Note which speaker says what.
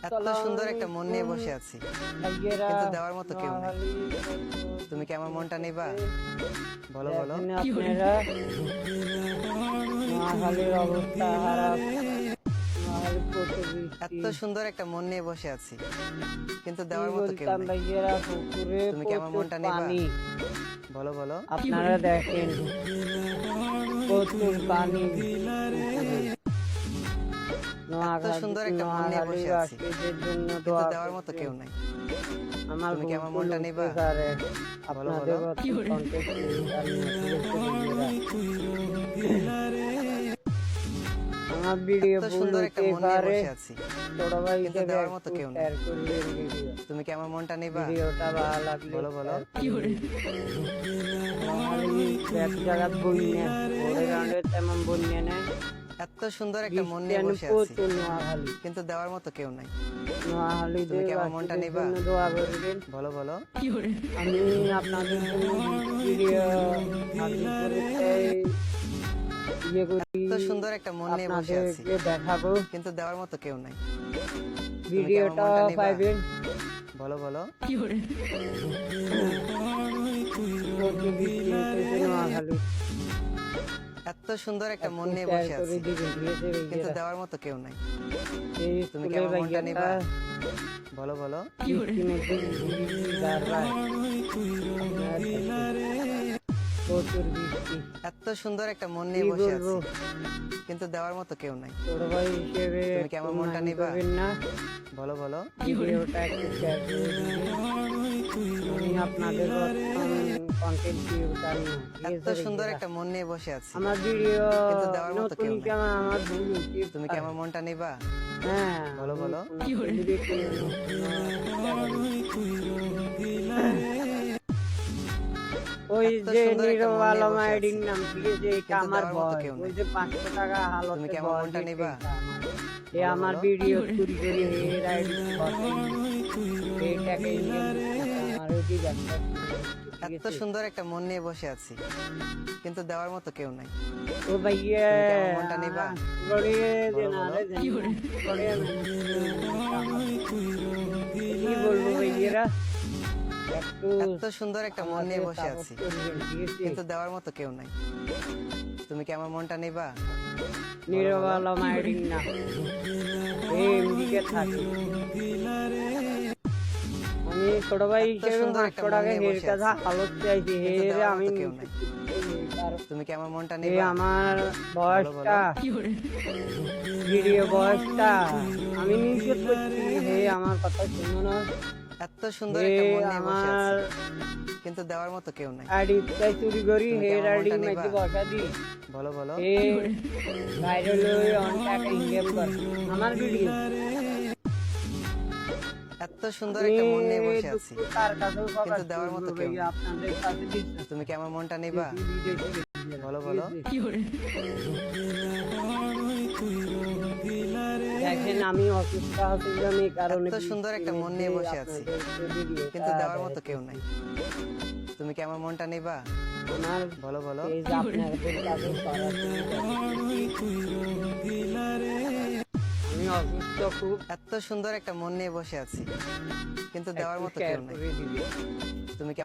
Speaker 1: এত সুন্দর একটা মন নিয়ে বসে আছি, কিন্তু দেওয়ার মতো কেউ নেই। তুমি কি আমার মনটা নিবা? বলো বলো।
Speaker 2: আপনারা নোয়াখালীর অবস্থা খারাপ। নোয়াখালী প্রচুর বৃষ্টি।
Speaker 1: এত সুন্দর একটা মন নিয়ে বসে আছি, কিন্তু
Speaker 2: কি
Speaker 1: দেওয়ার মতো কেউ
Speaker 2: বলতাম
Speaker 1: নেই।
Speaker 2: ভাইয়েরা, পুকুরে
Speaker 1: তুমি কি আমার
Speaker 2: প্রচুর
Speaker 1: মনটা নিবা?
Speaker 2: পানি।
Speaker 1: বলো বলো।
Speaker 2: আপনারা দেখেন প্রচুর পানি পুকুরে।
Speaker 1: এত সুন্দর একটা মন নিয়ে বসে আছি,
Speaker 2: নোয়াখালীবাসীদের জন্য
Speaker 1: কিন্তু
Speaker 2: দোয়া
Speaker 1: দেওয়ার মতো কেউ
Speaker 2: করবেন।
Speaker 1: নেই।
Speaker 2: আমার
Speaker 1: তুমি কি আমার
Speaker 2: ভুল
Speaker 1: মনটা
Speaker 2: হতে
Speaker 1: নিবা?
Speaker 2: পারে।
Speaker 1: বলো
Speaker 2: আপনাদের
Speaker 1: বলো।
Speaker 2: কন্টেক্ট আমার ভিডিও
Speaker 1: এত
Speaker 2: ভুল
Speaker 1: সুন্দর একটা
Speaker 2: হতে
Speaker 1: মন নিয়ে
Speaker 2: পারে।
Speaker 1: বসে আছি,
Speaker 2: ছোট ভাই
Speaker 1: কিন্তু
Speaker 2: হিসেবে
Speaker 1: দেওয়ার
Speaker 2: একটু
Speaker 1: মতো কেউ নেই।
Speaker 2: শেয়ার করবেন ভিডিও।
Speaker 1: তুমি কি আমার মনটা নিবা?
Speaker 2: ভিডিওটা ভালো লাগলে
Speaker 1: বলো বলো।
Speaker 2: এক জায়গার বন্যা ওরে গাঁডে তেমন বন্যা নেই।
Speaker 1: এত সুন্দর একটা মন নিয়ে বসে আছি,
Speaker 2: প্রচুর নোয়াখালী।
Speaker 1: কিন্তু দেওয়ার মতো কেউ নাই।
Speaker 2: নোয়াখালীদের
Speaker 1: তুমি কি আমার মনটা
Speaker 2: বাসীদের
Speaker 1: নিবা?
Speaker 2: জন্য দোয়া করবেন।
Speaker 1: বলো বলো।
Speaker 2: আমি আপনাদের জন্য ভিডিও হাজির করে ইয়ে করি,
Speaker 1: এত সুন্দর একটা মন নিয়ে বসে আছি,
Speaker 2: আপনাদেরকে দেখাবো।
Speaker 1: কিন্তু দেওয়ার মতো কেউ নাই।
Speaker 2: ভিডিওটা
Speaker 1: মনটা নিবা?
Speaker 2: পাইবেন।
Speaker 1: বলো বলো।
Speaker 2: প্রচুর বৃষ্টি হইতেছে নোয়াখালী।
Speaker 1: এত সুন্দর একটা মন নিয়ে
Speaker 2: শেয়ার
Speaker 1: বসে
Speaker 2: করে
Speaker 1: আছি,
Speaker 2: দিবেন, ঠিক আছে
Speaker 1: কিন্তু
Speaker 2: ভাইয়েরা?
Speaker 1: দেওয়ার মতো কেউ নাই।
Speaker 2: এই
Speaker 1: তুমি কি
Speaker 2: স্কুলের
Speaker 1: আমার মনটা নিবা?
Speaker 2: ভাইয়েরা
Speaker 1: বলো বলো।
Speaker 2: বৃষ্টি মেঘে ঝিরিঝিরি ধারায়। আপনারা দেখেন, প্রচুর বৃষ্টি।
Speaker 1: এত সুন্দর একটা মন
Speaker 2: কি
Speaker 1: নিয়ে বসে আছি,
Speaker 2: বলবো,
Speaker 1: কিন্তু দেওয়ার মতো কেউ নাই।
Speaker 2: ছোট ভাই হিসেবে
Speaker 1: তুমি কি আমার
Speaker 2: একটু
Speaker 1: মনটা
Speaker 2: মাইন্ড
Speaker 1: নিবা?
Speaker 2: করবেন না।
Speaker 1: বলো বলো।
Speaker 2: ভিডিওটা একটু শেয়ার করে দিবেন। আমি আপনাদের কন্টেন্ট ক্রিয়েটর না, ঠিক
Speaker 1: এত
Speaker 2: আছে
Speaker 1: সুন্দর
Speaker 2: ভাইয়েরা?
Speaker 1: একটা মন নিয়ে বসে আছি,
Speaker 2: আমার ভিডিও
Speaker 1: কিন্তু দেওয়ার মতো
Speaker 2: নতুন
Speaker 1: কেউ নেই।
Speaker 2: কেমন আমার ভুল হতে
Speaker 1: তুমি কি
Speaker 2: পারে।
Speaker 1: আমার মনটা নিবা?
Speaker 2: হ্যাঁ,
Speaker 1: বলো বলো।
Speaker 2: ওই
Speaker 1: এত
Speaker 2: যে
Speaker 1: সুন্দর একটা মন নিয়ে
Speaker 2: নিরবালম
Speaker 1: বসে
Speaker 2: আইডির
Speaker 1: আছি,
Speaker 2: নাম, ঠিক আছে, এটা
Speaker 1: কিন্তু
Speaker 2: আমার
Speaker 1: দেওয়ার মতো
Speaker 2: ভয়।
Speaker 1: কেউ
Speaker 2: ওই
Speaker 1: নেই।
Speaker 2: যে 500 টাকা
Speaker 1: তুমি
Speaker 2: হালতে
Speaker 1: কি আমার
Speaker 2: ভয়
Speaker 1: মনটা
Speaker 2: দিতে
Speaker 1: নিবা?
Speaker 2: এ
Speaker 1: বলো
Speaker 2: আমার
Speaker 1: বলো।
Speaker 2: ভিডিও চুরি করে এর আইডি এইটাকে আমার ওই ব্যবসা, ঠিক
Speaker 1: এত
Speaker 2: আছে?
Speaker 1: সুন্দর একটা মন নিয়ে বসে আছি, কিন্তু দেওয়ার মতো কেউ নাই।
Speaker 2: ও ভাইয়া
Speaker 1: তুমি কি আমার মনটা নিবা?
Speaker 2: গড়িয়ে যে
Speaker 1: বলো
Speaker 2: না
Speaker 1: বলো।
Speaker 2: রে জানি গড়িয়ে কি বলবো ভাইয়েরা, একটু
Speaker 1: এত সুন্দর একটা মন নিয়ে বসে
Speaker 2: আমাদের
Speaker 1: আছি,
Speaker 2: support করবেন, ঠিক আছে?
Speaker 1: কিন্তু দেওয়ার মতো কেউ নাই। তুমি কি আমার মনটা নিবা?
Speaker 2: নিরবালম আইডি না, এমডিকে থাকি। আমি ছোট ভাই
Speaker 1: এত
Speaker 2: হিসেবে
Speaker 1: সুন্দর একটা
Speaker 2: 500
Speaker 1: মন
Speaker 2: টাকা
Speaker 1: নিয়ে
Speaker 2: হের
Speaker 1: বসে
Speaker 2: কাছে
Speaker 1: আছি,
Speaker 2: হালত চাইছি,
Speaker 1: কিন্তু
Speaker 2: হেরে
Speaker 1: দেওয়ার
Speaker 2: আমি
Speaker 1: মতো কেউ নাই।
Speaker 2: আর
Speaker 1: তুমি কি আমার মনটা
Speaker 2: এই
Speaker 1: নিবা?
Speaker 2: আমার বয়সটা,
Speaker 1: বলো।
Speaker 2: ভিডিও বয়সটা আমি নিষেধ করছি, হে আমার কথা শুনো না।
Speaker 1: এত সুন্দর
Speaker 2: হে
Speaker 1: একটা মন নিয়ে বসে
Speaker 2: আমার
Speaker 1: আছি, কিন্তু দেওয়ার মতো কেউ নাই।
Speaker 2: আইডি তাই চুরি করি,
Speaker 1: তুমি কি
Speaker 2: হের
Speaker 1: আমার
Speaker 2: আইডি
Speaker 1: মনটা নিবা?
Speaker 2: মধ্যে বসা দি,
Speaker 1: বলো বলো।
Speaker 2: হে বাইরে লই অন টাকা ইনকাম কর আমার ভিডিও।
Speaker 1: এত সুন্দর একটা মন নিয়ে বসে আছি,
Speaker 2: তার কাছেও
Speaker 1: কিন্তু দেওয়ার মতো কেউ নেই।
Speaker 2: আপনাদের কাছে দিচ্ছি।
Speaker 1: তুমি কি আমার মনটা নিবা? বলো বলো।
Speaker 2: দেখেন আমি অসুস্থ হচ্ছিলাম, এই কারণে
Speaker 1: এত সুন্দর একটা মন নিয়ে বসে আছি, কিন্তু দেওয়ার মতো কেউ নাই। তুমি কি আমার মনটা নিবা?
Speaker 2: আমার
Speaker 1: বলো বলো।
Speaker 2: পেজ আপনাদের কাছে সরাসরি আমি অসুস্থ খুব,
Speaker 1: এত সুন্দর একটা মন নিয়ে বসে আছি, কিন্তু দেওয়ার
Speaker 2: একটু
Speaker 1: মতো
Speaker 2: শেয়ার
Speaker 1: কেউ নাই।
Speaker 2: করে দিবেন।
Speaker 1: তুমি কি